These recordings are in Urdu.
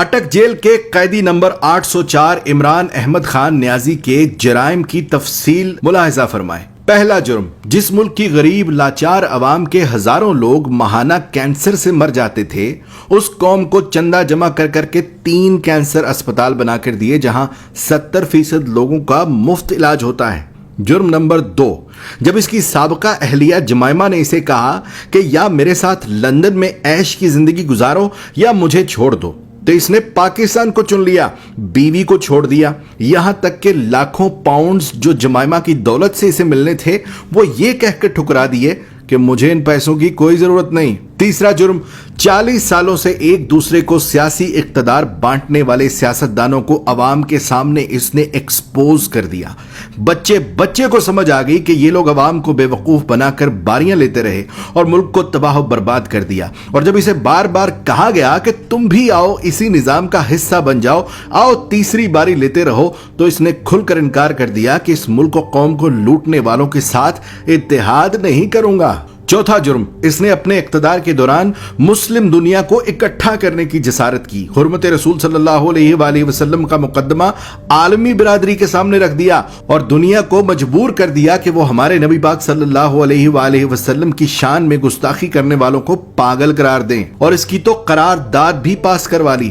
اٹک جیل کے قیدی نمبر 804 عمران احمد خان نیازی کے جرائم کی تفصیل ملاحظہ فرمائیں۔ پہلا جرم، جس ملک کی غریب لاچار عوام کے ہزاروں لوگ ماہانہ کینسر سے مر جاتے تھے، اس قوم کو چندہ جمع کر کے 3 کینسر اسپتال بنا کر دیے جہاں 70% لوگوں کا مفت علاج ہوتا ہے۔ جرم نمبر 2، جب اس کی سابقہ اہلیہ جمائمہ نے اسے کہا کہ یا میرے ساتھ لندن میں عیش کی زندگی گزارو یا مجھے چھوڑ دو، تو اس نے پاکستان کو چن لیا، بیوی کو چھوڑ دیا، یہاں تک کہ لاکھوں پاؤنڈز جو جمائمہ کی دولت سے اسے ملنے تھے وہ یہ کہہ کر ٹھکرا دیے کہ مجھے ان پیسوں کی کوئی ضرورت نہیں۔ تیسرا جرم، 40 سالوں سے ایک دوسرے کو سیاسی اقتدار بانٹنے والے سیاستدانوں کو عوام کے سامنے اس نے ایکسپوز کر دیا۔ بچے کو سمجھ آ گئی کہ یہ لوگ عوام کو بے وقوف بنا کر باریاں لیتے رہے اور ملک کو تباہ و برباد کر دیا، اور جب اسے بار بار کہا گیا کہ تم بھی آؤ اسی نظام کا حصہ بن جاؤ، آؤ تیسری باری لیتے رہو، تو اس نے کھل کر انکار کر دیا کہ اس ملک و قوم کو لوٹنے والوں کے ساتھ اتحاد نہیں کروں گا۔ چوتھا جرم، اس نے اپنے اقتدار کے دوران مسلم دنیا کو اکٹھا کرنے کی جسارت کی، حرمت رسول صلی اللہ علیہ وآلہ وسلم کا مقدمہ عالمی برادری کے سامنے رکھ دیا اور دنیا کو مجبور کر دیا کہ وہ ہمارے نبی پاک صلی اللہ علیہ وآلہ وسلم کی شان میں گستاخی کرنے والوں کو پاگل قرار دیں، اور اس کی تو قرارداد بھی پاس کروا لی۔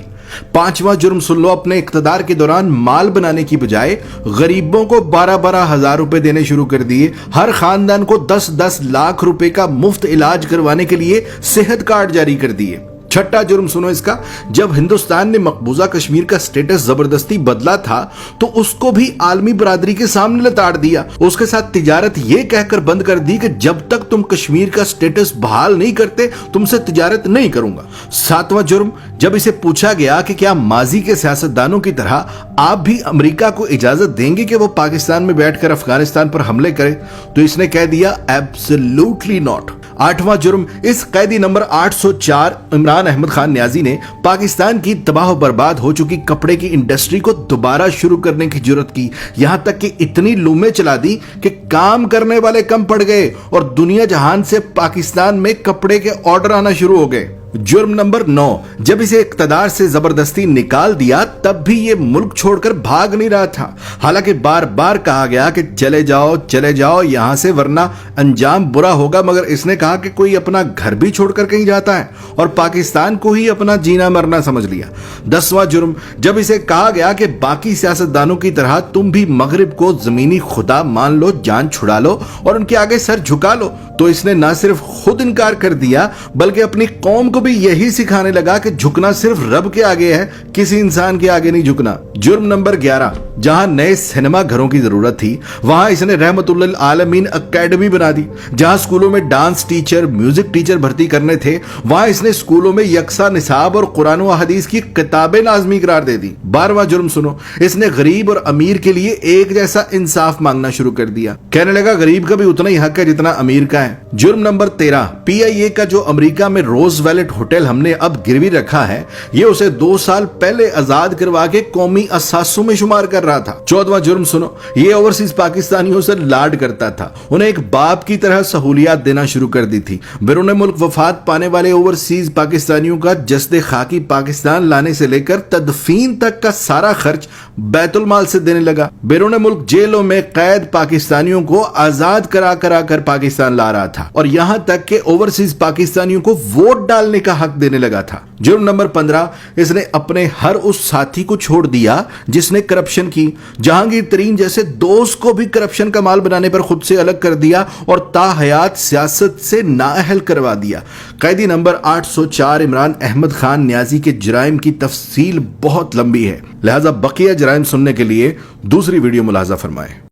پانچواں جرم سن لو، اپنے اقتدار کے دوران مال بنانے کی بجائے غریبوں کو 12 ہزار روپے دینے شروع کر دیے، ہر خاندان کو 10 لاکھ روپے کا مفت علاج کروانے کے لیے صحت کارڈ جاری کر دیے۔ چھٹا جرم سنو اس کا، جب ہندوستان نے مقبوضہ کشمیر کا سٹیٹس زبردستی بدلا تھا تو اس کو بھی عالمی برادری کے سامنے لتاڑ دیا، اس کے ساتھ تجارت یہ کہہ کر بند کر دی کہ جب تک تم کشمیر کا سٹیٹس بحال نہیں کرتے تم سے تجارت نہیں کروں گا۔ ساتواں جرم، جب اسے پوچھا گیا کہ کیا ماضی کے سیاستدانوں کی طرح آپ بھی امریکہ کو اجازت دیں گے کہ وہ پاکستان میں بیٹھ کر افغانستان پر حملے کرے، تو اس نے کہہ دیا ایبسلیوٹلی ناٹ۔ آٹھواں جرم، اس قیدی نمبر 804 عمران احمد خان نیازی نے پاکستان کی تباہ و برباد ہو چکی کپڑے کی انڈسٹری کو دوبارہ شروع کرنے کی جرت کی، یہاں تک کہ اتنی لومیں چلا دی کہ کام کرنے والے کم پڑ گئے اور دنیا جہان سے پاکستان میں کپڑے کے آرڈر آنا شروع ہو گئے۔ جرم نمبر 9، جب اسے اقتدار سے زبردستی نکال دیا تب بھی یہ ملک چھوڑ کر بھاگ نہیں رہا تھا، حالانکہ بار بار کہا گیا کہ چلے جاؤ یہاں سے ورنہ انجام برا ہوگا، مگر اس نے کہا کہ کوئی اپنا گھر بھی چھوڑ کر کہیں جاتا ہے اور پاکستان کو ہی اپنا جینا مرنا سمجھ لیا۔ 10واں جرم، جب اسے کہا گیا کہ باقی سیاستدانوں کی طرح تم بھی مغرب کو زمینی خدا مان لو، جان چھڑا لو اور ان کے آگے سر جھکا لو، تو اس نے نہ صرف خود انکار کر دیا بلکہ اپنی قوم کو بھی یہی سکھانے لگا کہ جھکنا صرف رب کے آگے ہے، کسی انسان کے آگے نہیں جھکنا۔ جرم نمبر 11، جہاں نئے سینما گھروں کی ضرورت تھی وہاں اس نے رحمت للعالمین اکیڈمی بنا دی، جہاں اسکولوں میں ڈانس ٹیچر، میوزک ٹیچر بھرتی کرنے تھے وہاں اس نے اسکولوں میں یکساں نصاب اور قرآن و حدیث کی کتابیں لازمی قرار دے دی۔ 12واں جرم سنو، اس نے غریب اور امیر کے لیے ایک جیسا انصاف مانگنا شروع کر دیا، کہنے لگا غریب کا بھی اتنا ہی حق ہے جتنا امیر کا ہے۔ جرم نمبر 13، PIA کا جو امریکہ میں روز ویلٹ ہوٹل ہم نے اب گروی رکھا ہے، یہ اسے 2 سال پہلے آزاد کروا کے قومی اثاثوں میں شمار کر رہا تھا۔ 14واں جرم سنو، یہ اوورسیز پاکستانیوں سے لاڈ کرتا تھا، انہیں ایک باپ کی طرح سہولیات دینا شروع کر دی تھی۔ بیرون ملک وفات پانے والے اوورسیز پاکستانیوں کا جسد خاکی پاکستان لانے سے لے کر تدفین تک کا سارا خرچ بیت المال سے دینے لگا۔ بیرون ملک جیلوں میں قید پاکستانیوں کو آزاد کرا کر پاکستان لا رہا تھا، اور یہاں تک کہ اوورسیز پاکستانیوں کو ووٹ ڈالنے کا حق دینے لگا تھا۔ جرم نمبر 15، اس نے اپنے ہر اس ساتھی کو چھوڑ دیا جس نے کرپشن کی، جہانگیر ترین جیسے دوست کو بھی کرپشن کا مال بنانے پر خود سے الگ کر دیا اور تا حیات سیاست سے نااہل کروا دیا۔ قیدی نمبر 804 عمران احمد خان نیازی کے جرائم کی تفصیل بہت لمبی ہے، لہذا بقیہ جرائم سننے کے لیے دوسری ویڈیو ملاحظہ فرمائیں۔